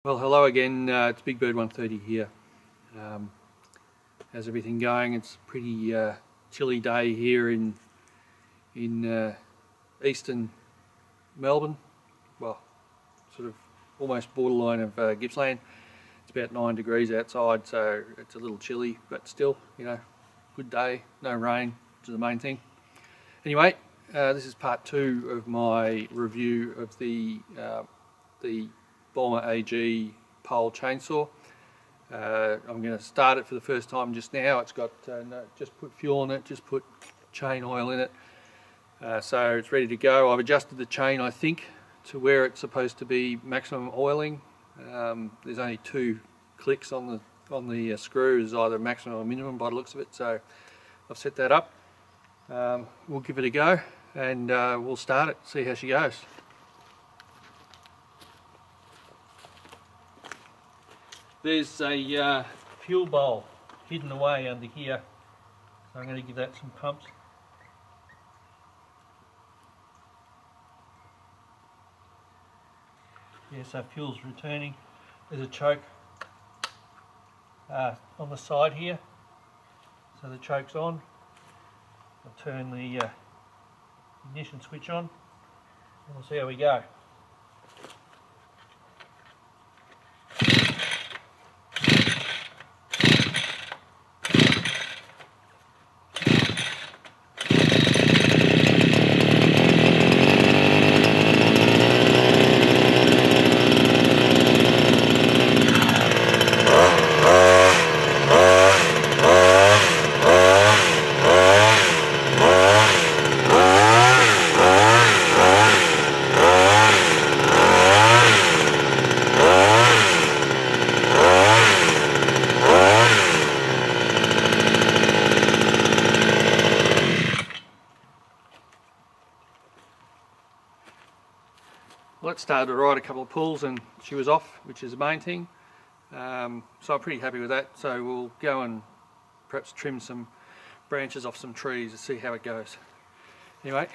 Well, hello again, it's Big Bird 130 here. How's everything going? It's a pretty chilly day here in eastern Melbourne. Well, sort of almost borderline of Gippsland. It's about 9 degrees outside, so it's a little chilly, but still, you know, good day, no rain, which is the main thing. Anyway, this is part 2 of my review of the Baumr-AG pole chainsaw. I'm going to start it for the first time just now. It's got just put fuel in it, just put chain oil in it, so it's ready to go. I've adjusted the chain, I think, to where it's supposed to be maximum oiling. There's only 2 clicks on the screw. It's either maximum or minimum by the looks of it, so I've set that up. We'll give it a go and we'll start it, see how she goes. There's a fuel bowl hidden away under here, so I'm going to give that some pumps. Yeah, so fuel's returning. There's a choke on the side here, so the choke's on. I'll turn the ignition switch on and we'll see how we go. Well, it started to ride a couple of pulls and she was off, which is the main thing. So I'm pretty happy with that. So we'll go and perhaps trim some branches off some trees to see how it goes. Anyway.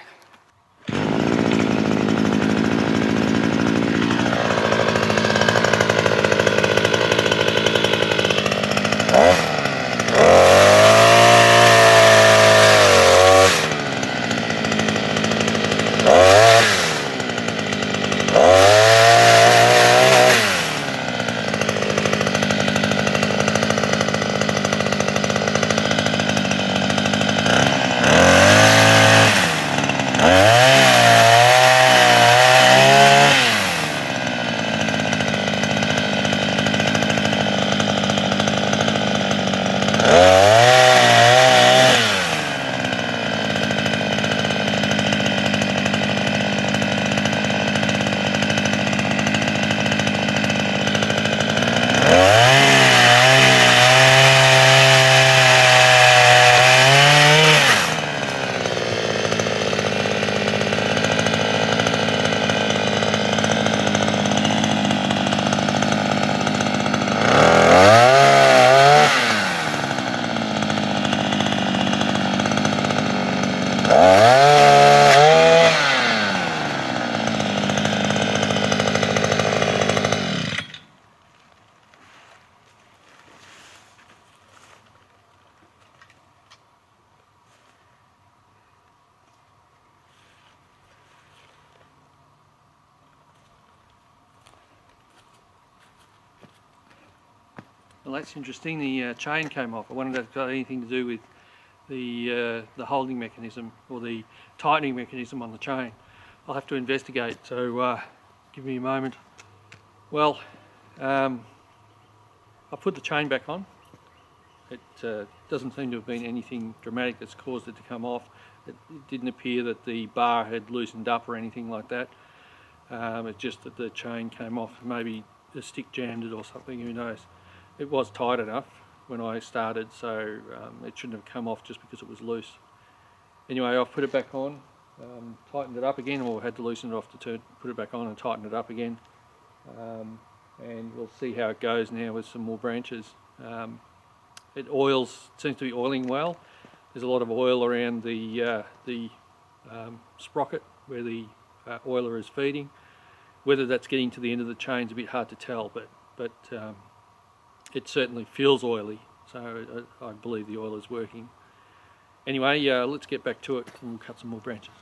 Well, that's interesting. The chain came off. I wondered if it got anything to do with the holding mechanism or the tightening mechanism on the chain. I'll have to investigate, so give me a moment. Well, I put the chain back on. It doesn't seem to have been anything dramatic that's caused it to come off. It didn't appear that the bar had loosened up or anything like that. It's just that the chain came off. Maybe the stick jammed it or something, who knows. It was tight enough when I started, so it shouldn't have come off just because it was loose. Anyway, I've put it back on, tightened it up again, or had to loosen it off to put it back on and tighten it up again. And we'll see how it goes now with some more branches. It seems to be oiling well. There's a lot of oil around the sprocket where the oiler is feeding. Whether that's getting to the end of the chain is a bit hard to tell, but but it certainly feels oily, so I believe the oil is working. Anyway, let's get back to it and we'll cut some more branches.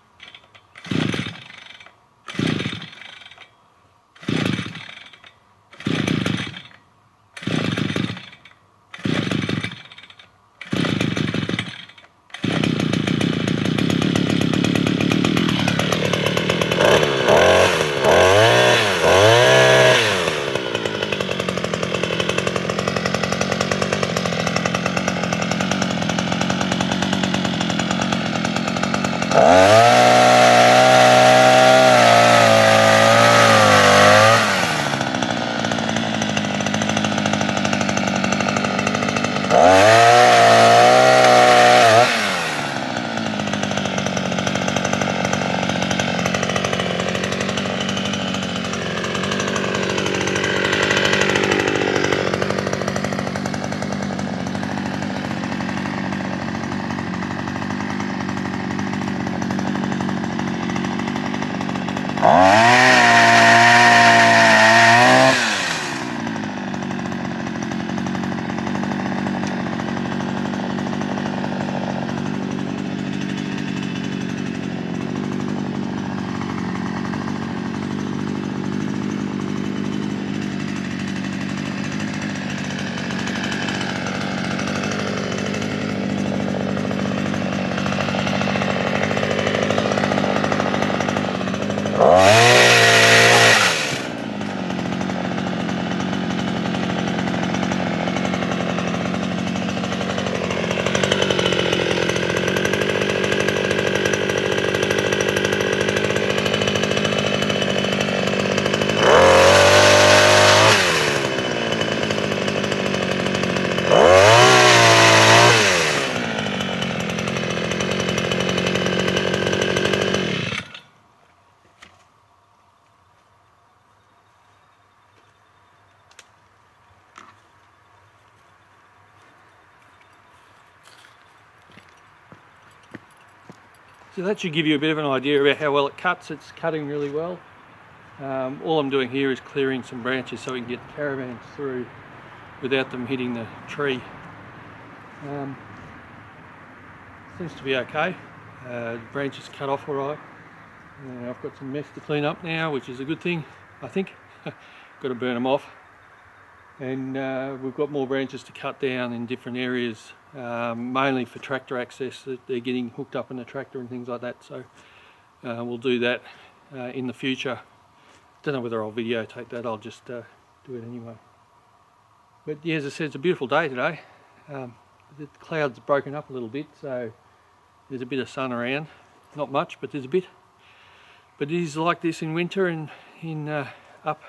So that should give you a bit of an idea about how well it cuts. It's cutting really well. All I'm doing here is clearing some branches so we can get caravans through without them hitting the tree. Seems to be okay. The branches cut off alright. I've got some mess to clean up now, which is a good thing, I think. Got to burn them off. And we've got more branches to cut down in different areas, mainly for tractor access. They're getting hooked up in the tractor and things like that, so we'll do that in the future. Don't know whether I'll videotape that, I'll just do it anyway. But yeah, as I said, it's a beautiful day today. The clouds have broken up a little bit, so there's a bit of sun around. Not much, but there's a bit. But it is like this in winter and up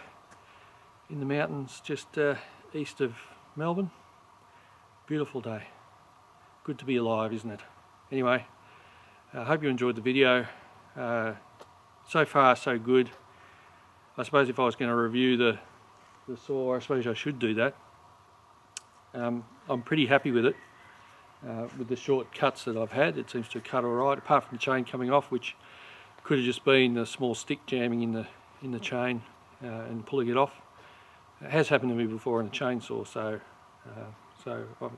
in the mountains just east of Melbourne. Beautiful day. Good to be alive, isn't it? Anyway, I hope you enjoyed the video. So far so good. I suppose if I was going to review the saw, I suppose I should do that. I'm pretty happy with it. With the short cuts that I've had, it seems to cut alright, apart from the chain coming off, which could have just been the small stick jamming in the chain and pulling it off. It has happened to me before in a chainsaw, so I've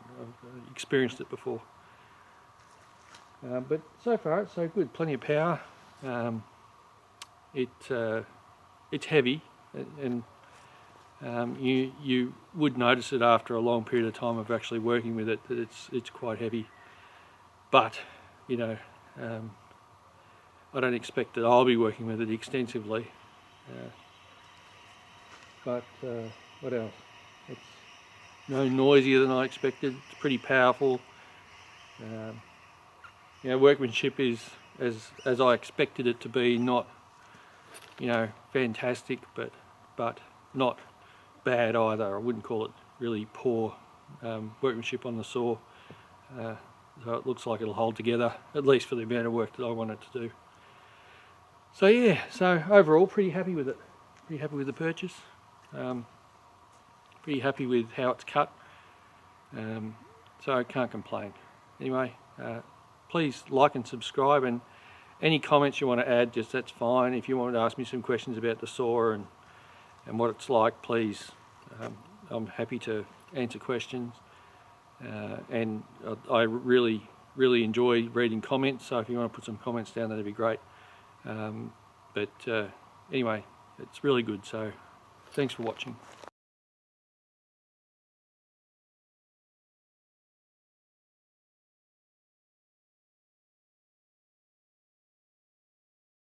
experienced it before. But so far it's so good. Plenty of power. It's heavy, and you would notice it after a long period of time of actually working with it that it's quite heavy. But you know, I don't expect that I'll be working with it extensively. But what else? It's no noisier than I expected. It's pretty powerful. You know, workmanship is as I expected it to be. Not, you know, fantastic, but not bad either. I wouldn't call it really poor workmanship on the saw. So it looks like it'll hold together, at least for the amount of work that I want it to do. So yeah, so overall pretty happy with it. Pretty happy with the purchase. Pretty happy with how it's cut. So I can't complain. Anyway, please like and subscribe, and any comments you want to add, just that's fine. If you want to ask me some questions about the saw and what it's like, please I'm happy to answer questions, and I really enjoy reading comments, so if you want to put some comments down, that'd be great. But anyway, it's really good, so thanks for watching.